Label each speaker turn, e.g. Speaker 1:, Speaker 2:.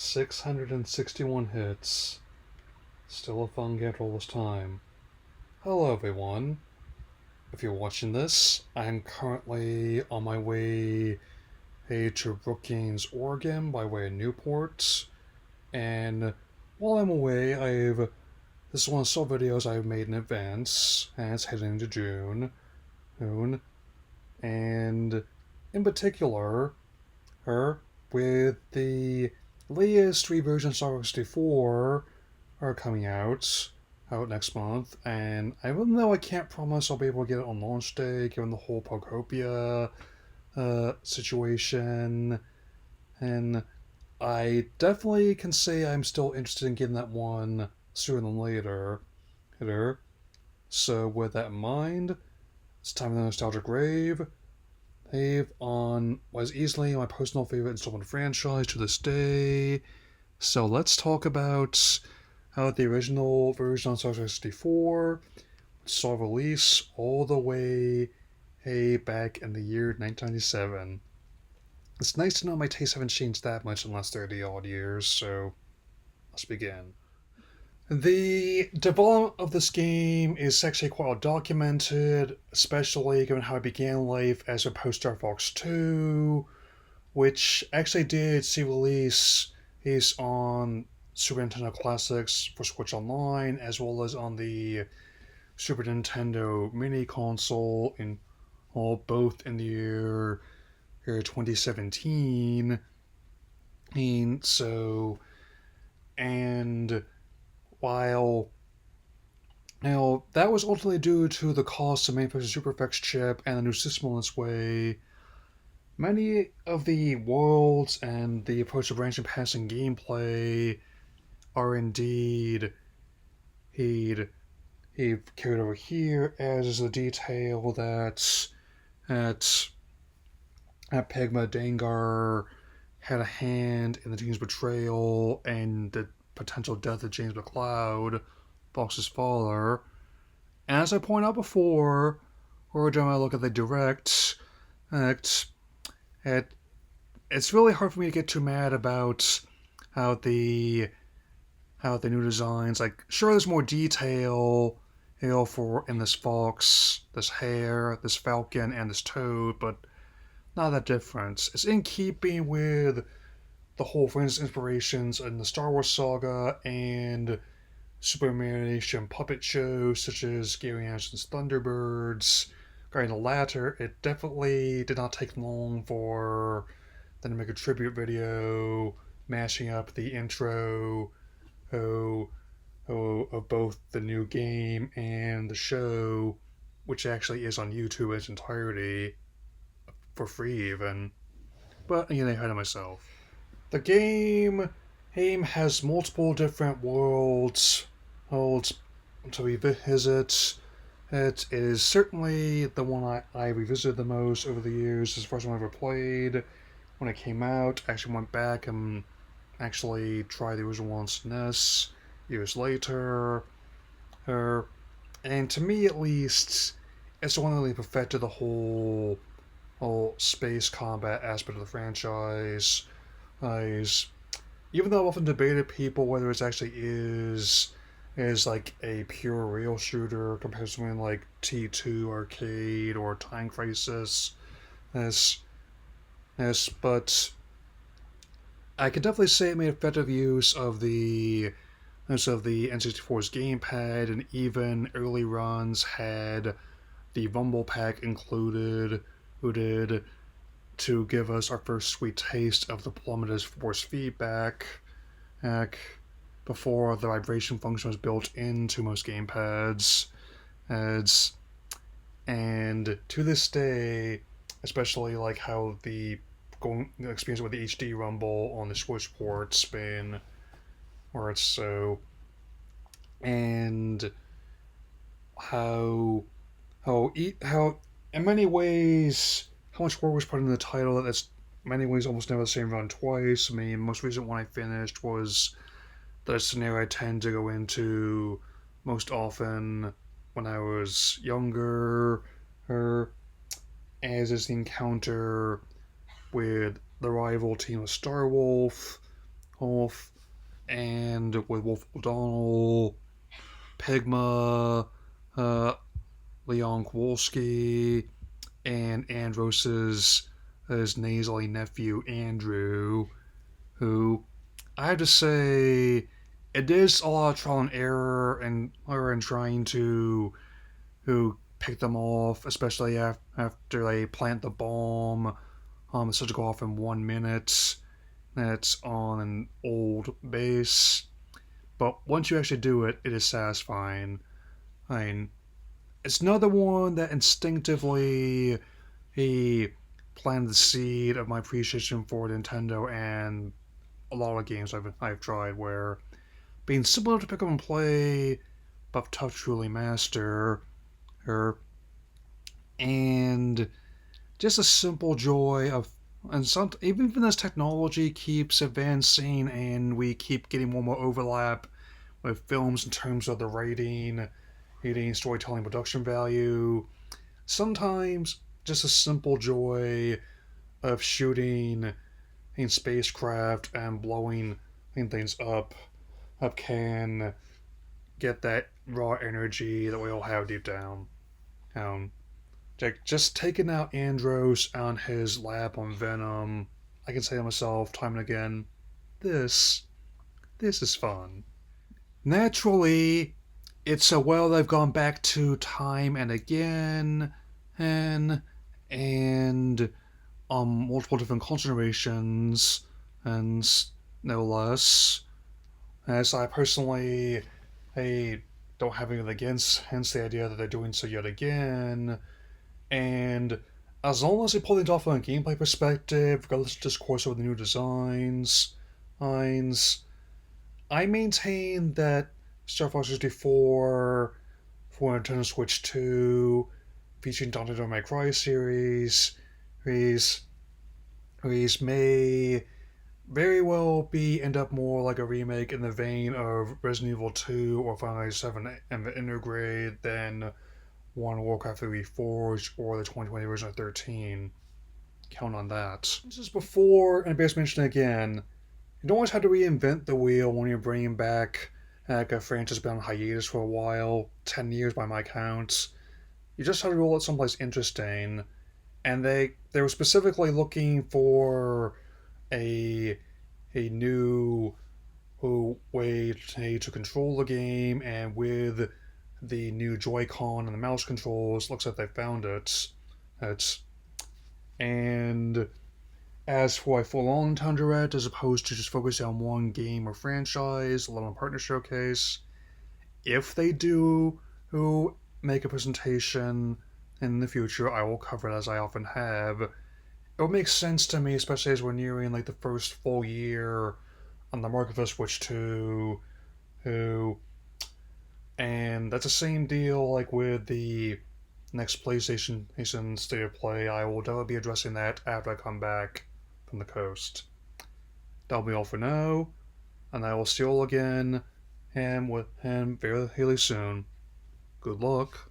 Speaker 1: 661 hits. Still a fun game all this time. Hello everyone. If you're watching this, I'm currently on my way to Brookings, Oregon by way of Newport. And while I'm away, this is one of the videos I've made in advance, and it's heading into June. And in particular, with the latest three versions of Star Wars 64 are coming out next month, and even though I can't promise I'll be able to get it on launch day, given the whole Pogopia situation, and I definitely can say I'm still interested in getting that one sooner than later. So with that in mind, it's time for the Nostalgic Rave. Rave on what is easily my personal favorite installment franchise to this day. So let's talk about how the original version on Star Wars 64 saw release all the way back in the year 1997. It's nice to know my tastes haven't changed that much in the last 30 odd years, so let's begin. The development of this game is actually quite well documented, especially given how it began life as a post Star Fox 2, which actually did see release is on Super Nintendo Classics for Switch Online, as well as on the Super Nintendo Mini Console, both in the year 2017. And while now that was ultimately due to the cost of manufacturing Super FX chip and the new system on its way, many of the worlds and the approach to branching passing gameplay are indeed he carried over here, as is the detail that at Pegma Dengar had a hand in the team's betrayal and the potential death of James McLeod, Fox's father. And as I pointed out before, or when I look at the direct, it's really hard for me to get too mad about how the new designs, like, sure, there's more detail, for in this fox, this hare, this falcon, and this toad, but not that different. It's in keeping with the whole franchise inspirations in the Star Wars saga and Super Animation puppet shows such as Gary Anderson's Thunderbirds. Regarding the latter, it definitely did not take long for them to make a tribute video mashing up the intro of both the new game and the show, which actually is on YouTube in its entirety for free even. But again, I had it myself. The game has multiple different worlds to revisit. It is certainly the one I revisited the most over the years. It's the first one I ever played when it came out. I actually went back and actually tried the original one on SNES years later. And to me, at least, it's the one that really perfected the whole space combat aspect of the franchise. Even though I've often debated people whether it actually is like a pure rail shooter compared to something like T2 Arcade or Time Crisis, but I can definitely say it made effective use of the N64's gamepad, and even early runs had the Rumble Pack included, to give us our first sweet taste of the plummeter's force feedback before the vibration function was built into most gamepads. And to this day, especially like how the experience with the HD Rumble on the Switch port's been, where it's so, and how in many ways how much work was put into the title that it's in many ways almost never the same run twice. I mean, most recent one I finished was the scenario I tend to go into most often when I was younger, as is the encounter with the rival team of Starwolf, off, and with Wolf O'Donnell, Pigma, uh, Leon Kowalski, and Andros's his nasally nephew Andrew, who I have to say it is a lot of trial and error in trying to who pick them off, especially after they plant the bomb. It's supposed to go off in 1 minute. That's on an old base, but once you actually do it, it is satisfying. I mean, it's another one that instinctively he planted the seed of my appreciation for Nintendo and a lot of games I've tried where being simple enough to pick up and play, but tough to truly master, or and just a simple joy of and some even as technology keeps advancing and we keep getting more and more overlap with films in terms of the rating, storytelling, production value. Sometimes just a simple joy of shooting in spacecraft and blowing things up can get that raw energy that we all have deep down. Um, just taking out Andros on his lab on Venom, I can say to myself time and again, this this is fun. Naturally, it's so well they've gone back to time and again, and and multiple different concentrations, and no less. As I personally, I don't have anything against, hence the idea that they're doing so yet again. And as long as they pull it off from a gameplay perspective, regardless of discourse over the new designs, I maintain that Star Fox 64 for Nintendo Switch 2, featuring Dante Devil May Cry series, may very well be end up more like a remake in the vein of Resident Evil 2 or Final Fantasy 7 and the Intergrade than one Warcraft 3 Reforged or the 2020 version of 13. Count on that. This is before, and Bears mentioned again, you don't always have to reinvent the wheel when you're bringing back like a franchise been on hiatus for a while, 10 years by my count. You just have to roll it someplace interesting. And they were specifically looking for a new way to control the game, and with the new Joy-Con and the mouse controls, looks like they found it. It's and as for a full-on Nintendo Direct, as opposed to just focusing on one game or franchise, let alone partner showcase, if they do make a presentation in the future, I will cover it as I often have. It would make sense to me, especially as we're nearing like the first full year on the market for Switch 2, who and that's the same deal like with the next PlayStation State of Play. I will definitely be addressing that after I come back from the coast. That'll be all for now, and I will see you all again and with him very soon. Good luck.